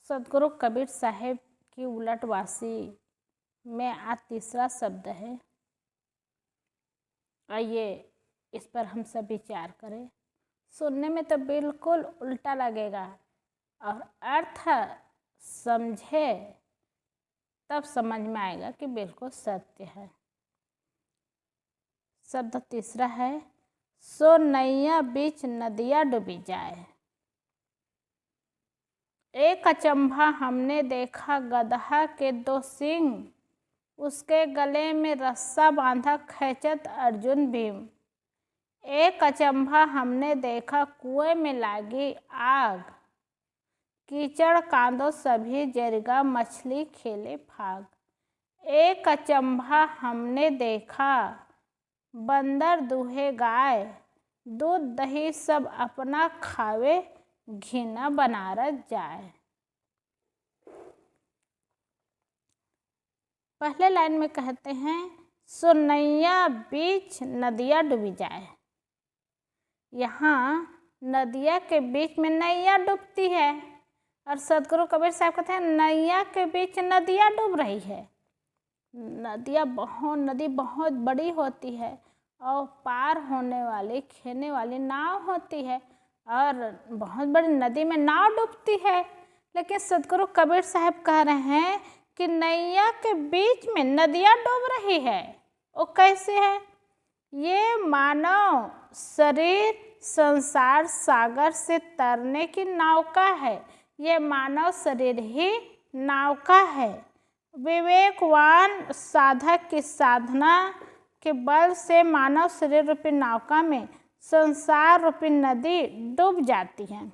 सदगुरु कबीर साहेब की उलटवासी में आज तीसरा शब्द है। आइए इस पर हम सब विचार करें। सुनने में तो बिल्कुल उल्टा लगेगा और अर्थ समझे तब समझ में आएगा कि बिल्कुल सत्य है। शब्द तीसरा है, सो नैया बीच नदिया डूबी जाए। एक अचंभा हमने देखा, गदहा के दो सींग, उसके गले में रस्सा बांधा खैचत अर्जुन भीम। एक अचंभा हमने देखा, कुएं में लागी आग, कीचड़ कांदो सभी जरगा, मछली खेले फाग। एक अचंभा हमने देखा, बंदर दूहे गाय, दूध दही सब अपना खावे, घिना बनारस जाए। पहले लाइन में कहते हैं, सो नैया बीच नदिया डूबी जाए। यहाँ नदिया के बीच में नैया डूबती है और सदगुरु कबीर साहब कहते हैं नैया के बीच नदिया डूब रही है। नदी बहुत बड़ी होती है और पार होने वाली खेने वाली नाव होती है और बहुत बड़ी नदी में नाव डूबती है। लेकिन सदगुरु कबीर साहब कह रहे हैं कि नैया के बीच में नदियाँ डूब रही है। वो कैसे है? ये मानव शरीर संसार सागर से तरने की नौका है। ये मानव शरीर ही नौका है। विवेकवान साधक की साधना के बल से मानव शरीर रूपी नौका में संसार रूपी नदी डूब जाती है।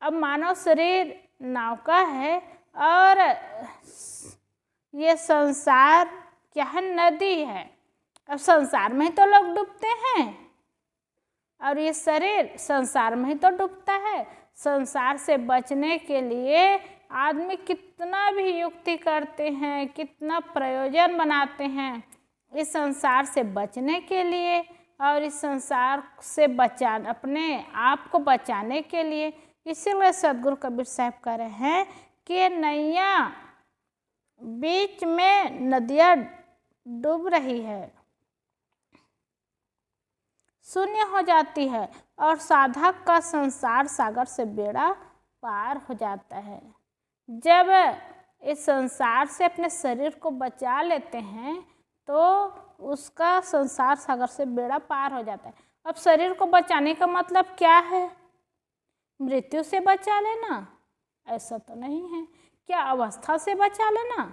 अब मानव शरीर नौका है और ये संसार क्या है? नदी है। अब संसार में ही तो लोग डूबते हैं और ये शरीर संसार में ही तो डूबता है। संसार से बचने के लिए आदमी कितना भी युक्ति करते हैं, कितना प्रयोजन बनाते हैं इस संसार से बचने के लिए और इस संसार से अपने आप को बचाने के लिए। इसीलिए सदगुरु कबीर साहब कह रहे हैं कि नैया बीच में नदियाँ डूब रही है, शून्य हो जाती है और साधक का संसार सागर से बेड़ा पार हो जाता है। जब इस संसार से अपने शरीर को बचा लेते हैं तो उसका संसार सागर से बेड़ा पार हो जाता है। अब शरीर को बचाने का मतलब क्या है? मृत्यु से बचा लेना? ऐसा तो नहीं है। क्या अवस्था से बचा लेना?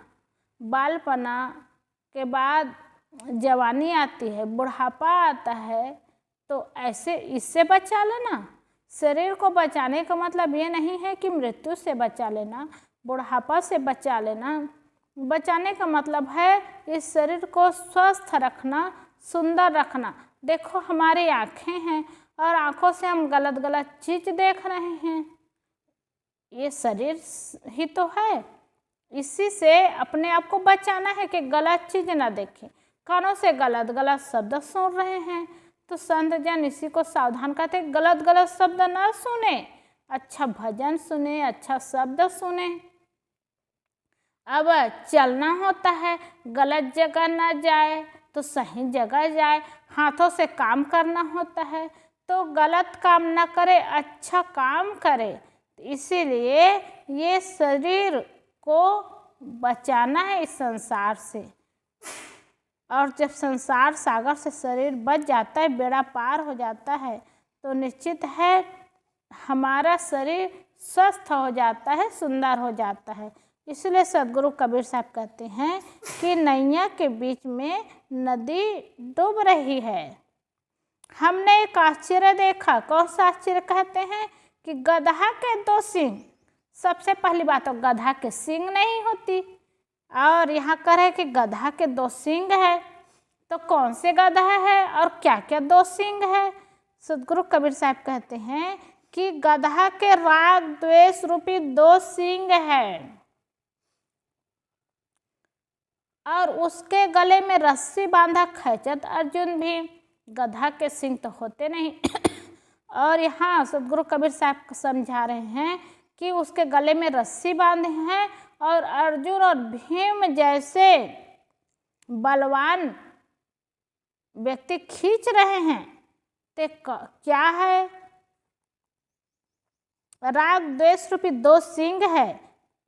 बालपना के बाद जवानी आती है, बुढ़ापा आता है, तो ऐसे इससे बचा लेना? शरीर को बचाने का मतलब ये नहीं है कि मृत्यु से बचा लेना, बुढ़ापा से बचा लेना। बचाने का मतलब है इस शरीर को स्वस्थ रखना, सुंदर रखना। देखो हमारी आँखें हैं और आँखों से हम गलत गलत चीज़ देख रहे हैं। ये शरीर ही तो है। इसी से अपने आप को बचाना है कि गलत चीज़ ना देखें। कानों से गलत गलत शब्द सुन रहे हैं तो संत जन इसी को सावधान करते, गलत गलत शब्द ना सुने, अच्छा भजन सुने, अच्छा शब्द सुने। अब चलना होता है, गलत जगह ना जाए तो सही जगह जाए। हाथों से काम करना होता है तो गलत काम ना करे, अच्छा काम करे। इसीलिए ये शरीर को बचाना है इस संसार से। और जब संसार सागर से शरीर बच जाता है, बेड़ा पार हो जाता है, तो निश्चित है हमारा शरीर स्वस्थ हो जाता है, सुंदर हो जाता है। इसलिए सदगुरु कबीर साहब कहते हैं कि नैया के बीच में नदी डूब रही है। हमने एक आश्चर्य देखा। कौन सा आश्चर्य? कहते हैं कि गदहा के दो सींग। सबसे पहली बात तो गधा के सींग नहीं होती और यहाँ कह रहे कि गधा के दो सींग है। तो कौन से गधा है और क्या क्या दो सींग है? सदगुरु कबीर साहब कहते हैं कि गधा के राग द्वेष रूपी दो सींग है और उसके गले में रस्सी बांधा खैचत अर्जुन भी। गधा के सींग तो होते नहीं और यहाँ सदगुरु कबीर साहब समझा रहे हैं कि उसके गले में रस्सी बांधे हैं और अर्जुन और भीम जैसे बलवान व्यक्ति खींच रहे हैं। तो क्या है? राग द्वेष रूपी 2 सींग है।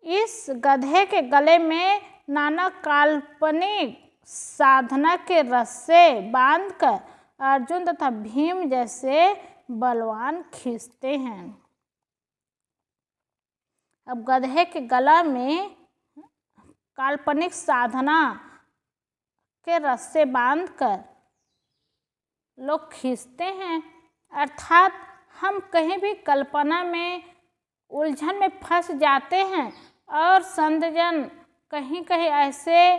इस गधे के गले में नाना काल्पनिक साधना के रस्से बांधकर अर्जुन तथा भीम जैसे बलवान खींचते हैं। अब गधे के गला में काल्पनिक साधना के रस्से बांधकर लोग खींचते हैं, अर्थात हम कहीं भी कल्पना में उलझन में फंस जाते हैं और संतजन कहीं कहीं ऐसे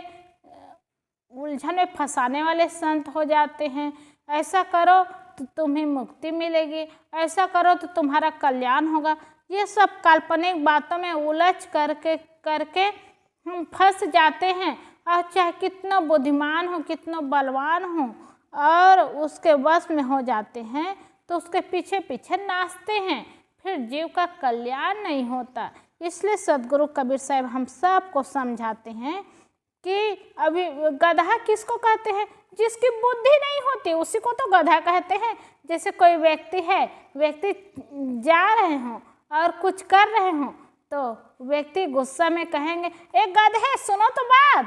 उलझन में फंसाने वाले संत हो जाते हैं। ऐसा करो तो तुम्हें मुक्ति मिलेगी, ऐसा करो तो तुम्हारा कल्याण होगा। ये सब काल्पनिक बातों में उलझ करके हम फंस जाते हैं और चाहे कितना बुद्धिमान हो, कितना बलवान हो और उसके वश में हो जाते हैं तो उसके पीछे पीछे नाचते हैं, फिर जीव का कल्याण नहीं होता। इसलिए सदगुरु कबीर साहब हम सबको समझाते हैं कि अभी गधा किसको कहते हैं? जिसकी बुद्धि नहीं होती उसी को तो गधा कहते हैं। जैसे कोई व्यक्ति जा रहे हों और कुछ कर रहे हों तो व्यक्ति गुस्सा में कहेंगे, ए गधे सुनो तो बात।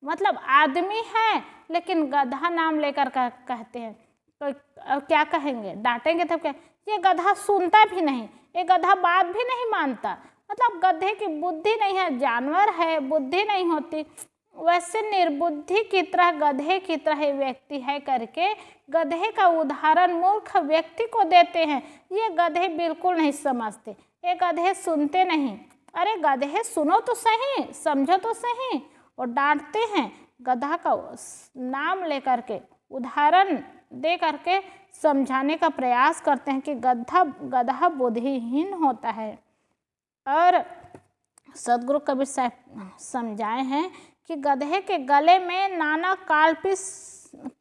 मतलब आदमी है लेकिन गधा नाम लेकर कहते हैं तो क्या कहेंगे? डांटेंगे तब क्या? ये गधा सुनता भी नहीं, ये गधा बात भी नहीं मानता। मतलब गधे की बुद्धि नहीं है, जानवर है, बुद्धि नहीं होती। वैसे निर्बुद्धि की तरह गधे की तरह व्यक्ति है करके गधे का उदाहरण मूर्ख व्यक्ति को देते हैं। ये गधे बिल्कुल नहीं समझते, ये गधे सुनते नहीं। अरे गधे सुनो तो सही, समझो तो सही। और डांटते हैं, गधा का नाम लेकर के उदाहरण दे करके समझाने का प्रयास करते हैं कि गधा बुद्धिहीन होता है। और सदगुरु कबीर साहब समझाए हैं कि गधे के गले में नाना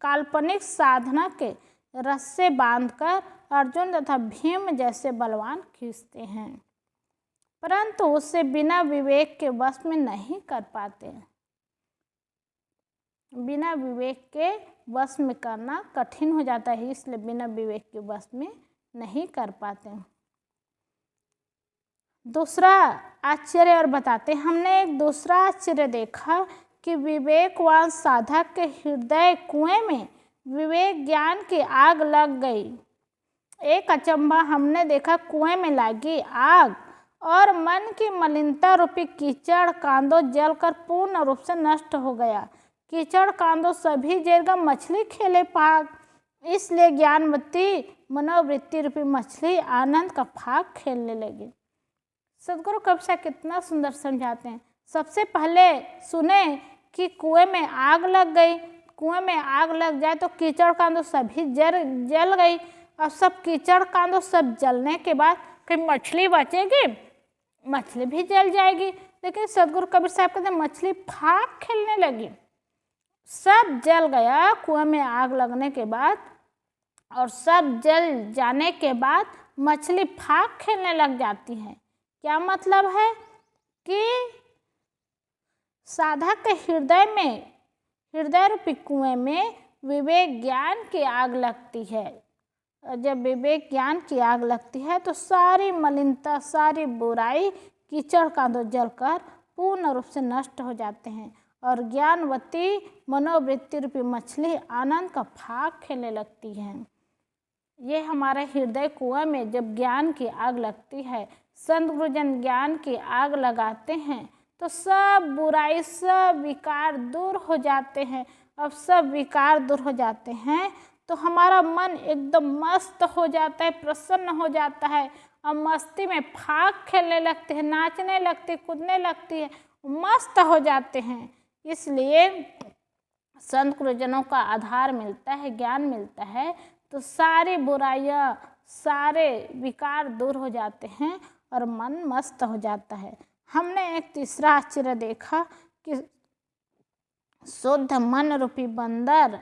काल्पनिक साधना के रस्से बांधकर अर्जुन तथा भीम जैसे बलवान खींचते हैं, परंतु उसे बिना विवेक के वश में नहीं कर पाते। बिना विवेक के वश में करना कठिन हो जाता है, इसलिए बिना विवेक के वश में नहीं कर पाते। दूसरा आश्चर्य और बताते, हमने एक दूसरा आश्चर्य देखा कि विवेकवान साधक के हृदय कुएं में विवेक ज्ञान की आग लग गई। एक अचंभा हमने देखा, कुएं में लगी आग और मन की मलिनता रूपी कीचड़ कांदो जलकर पूर्ण रूप से नष्ट हो गया। कीचड़ कांदो सभी जगह मछली खेले पाग, इसलिए ज्ञानवती मनोवृत्ति रूपी मछली आनंद का फाग खेलने लगी। सदगुरु कबीर साहब कितना सुंदर समझाते हैं। सबसे पहले सुने कि कुएं में आग लग गई, कुएं में आग लग जाए तो कीचड़ कांदो सभी जल गई और सब कीचड़ कांदो सब जलने के बाद फिर मछली बचेगी, मछली भी जल जाएगी। लेकिन सदगुरु कबीर साहब कहते हैं मछली फाग खेलने लगी, सब जल गया कुएं में आग लगने के बाद, और सब जल जाने के बाद मछली फाग खेलने लग जाती है। क्या मतलब है कि साधक के हृदय रूपी कुएं में विवेक ज्ञान की आग लगती है। जब विवेक ज्ञान की आग लगती है तो सारी मलिनता, सारी बुराई कीचड़ कांदो जलकर पूर्ण रूप से नष्ट हो जाते हैं और ज्ञानवती मनोवृत्ति रूपी मछली आनंद का फाग खेलने लगती है। ये हमारे हृदय कुआं में जब ज्ञान की आग लगती है, संत गुरुजन ज्ञान की आग लगाते हैं तो सब बुराई, सब विकार दूर हो जाते हैं। अब सब विकार दूर हो जाते हैं तो हमारा मन एकदम मस्त हो जाता है, प्रसन्न हो जाता है और मस्ती में फाग खेलने लगते हैं, नाचने लगते, कूदने लगती है, मस्त हो जाते हैं। इसलिए संत गुरुजनों का आधार मिलता है, ज्ञान मिलता है तो सारी बुराइयाँ, सारे विकार दूर हो जाते हैं और मन मस्त हो जाता है। हमने एक तीसरा आश्चर्य देखा कि शुद्ध मन रूपी बंदर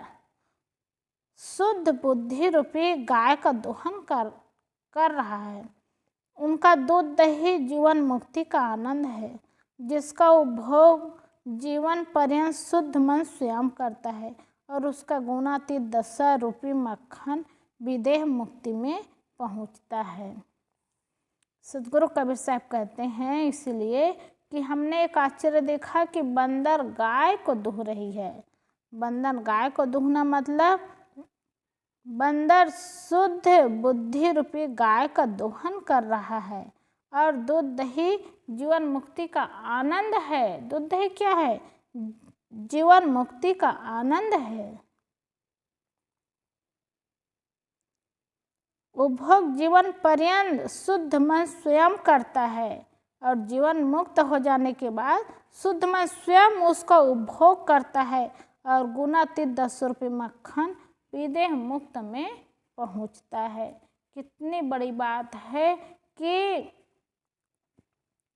शुद्ध बुद्धि रूपी गाय का दोहन कर रहा है। उनका दूध दही जीवन मुक्ति का आनंद है, जिसका उपभोग जीवन पर्यंत शुद्ध मन स्वयं करता है और उसका गुणातीत दशा रूपी मक्खन विदेह मुक्ति में पहुंचता है। सदगुरु कबीर साहब कहते हैं इसलिए कि हमने एक आश्चर्य देखा कि बंदर गाय को दूह रही है। बंदर गाय को दूहना मतलब बंदर शुद्ध बुद्धि रूपी गाय का दोहन कर रहा है और दूध दही जीवन मुक्ति का आनंद है। दूध दही क्या है? जीवन मुक्ति का आनंद है। उपभोग जीवन पर्यंत शुद्ध मन स्वयं करता है और जीवन मुक्त हो जाने के बाद शुद्ध मन स्वयं उसका उपभोग करता है और गुणातीत 10 रुपये मक्खन विदेह मुक्त में पहुंचता है। कितनी बड़ी बात है कि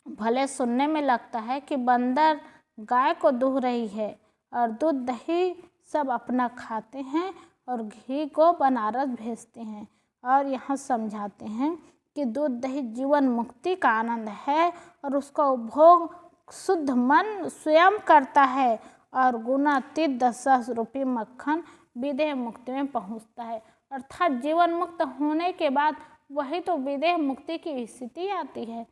भले सुनने में लगता है कि बंदर गाय को दूह रही है और दूध दही सब अपना खाते हैं और घी को बनारस भेजते हैं और यहाँ समझाते हैं कि दूध दही जीवन मुक्ति का आनंद है और उसका उपभोग शुद्ध मन स्वयं करता है और गुणातीत 10 रुपये मक्खन विदेह मुक्ति में पहुँचता है। अर्थात जीवन मुक्त होने के बाद वही तो विदेह मुक्ति की स्थिति आती है।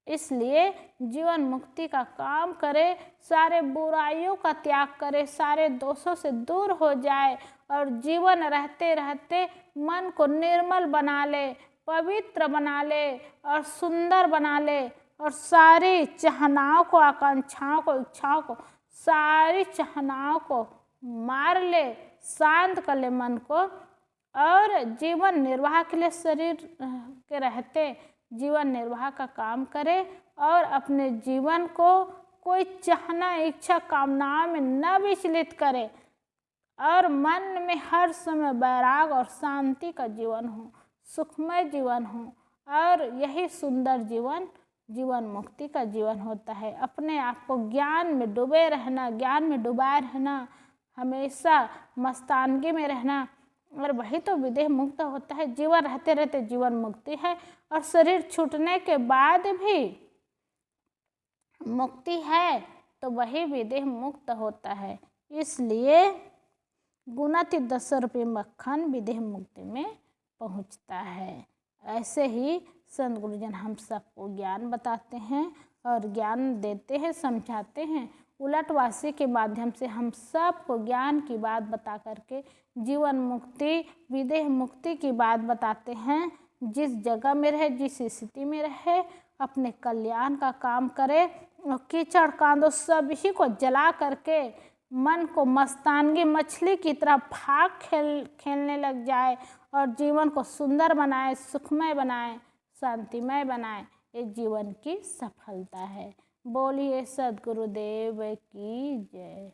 इसलिए जीवन मुक्ति का काम करे, सारे बुराइयों का त्याग करे, सारे दोषों से दूर हो जाए और जीवन रहते रहते मन को निर्मल बना ले, पवित्र बना ले और सुंदर बना ले और सारी चाहनाओं को, आकांक्षाओं को, इच्छाओं को, सारी चाहनाओं को मार ले, शांत कर ले मन को और जीवन निर्वाह के लिए शरीर के रहते जीवन निर्वाह का काम करे और अपने जीवन को कोई चाहना, इच्छा, कामनाओं में न विचलित करे और मन में हर समय वैराग और शांति का जीवन हो, सुखमय जीवन हो और यही सुंदर जीवन जीवन मुक्ति का जीवन होता है। अपने आप को ज्ञान में डूबे रहना, ज्ञान में डुबाए रहना, हमेशा मस्तानगी में रहना और वही तो विदेह मुक्त होता है। जीवन रहते रहते जीवन मुक्ति है और शरीर छूटने के बाद भी मुक्ति है तो वही विदेह मुक्त होता है। इसलिए गुणातीत 10 रुपये मक्खन विदेह मुक्ति में पहुंचता है। ऐसे ही संत गुरुजन हम सबको ज्ञान बताते हैं और ज्ञान देते हैं, समझाते हैं। उलटवासी के माध्यम से हम सबको ज्ञान की बात बता करके जीवन मुक्ति, विदेह मुक्ति की बात बताते हैं। जिस जगह में रहे, जिस स्थिति में रहे, अपने कल्याण का काम करे और कीचड़ कांदो सभी को जला करके मन को मस्तानगी मछली की तरह भाग खेलने लग जाए और जीवन को सुंदर बनाए, सुखमय बनाए, शांतिमय बनाए। ये जीवन की सफलता है। बोलिए सद्गुरुदेव की जय।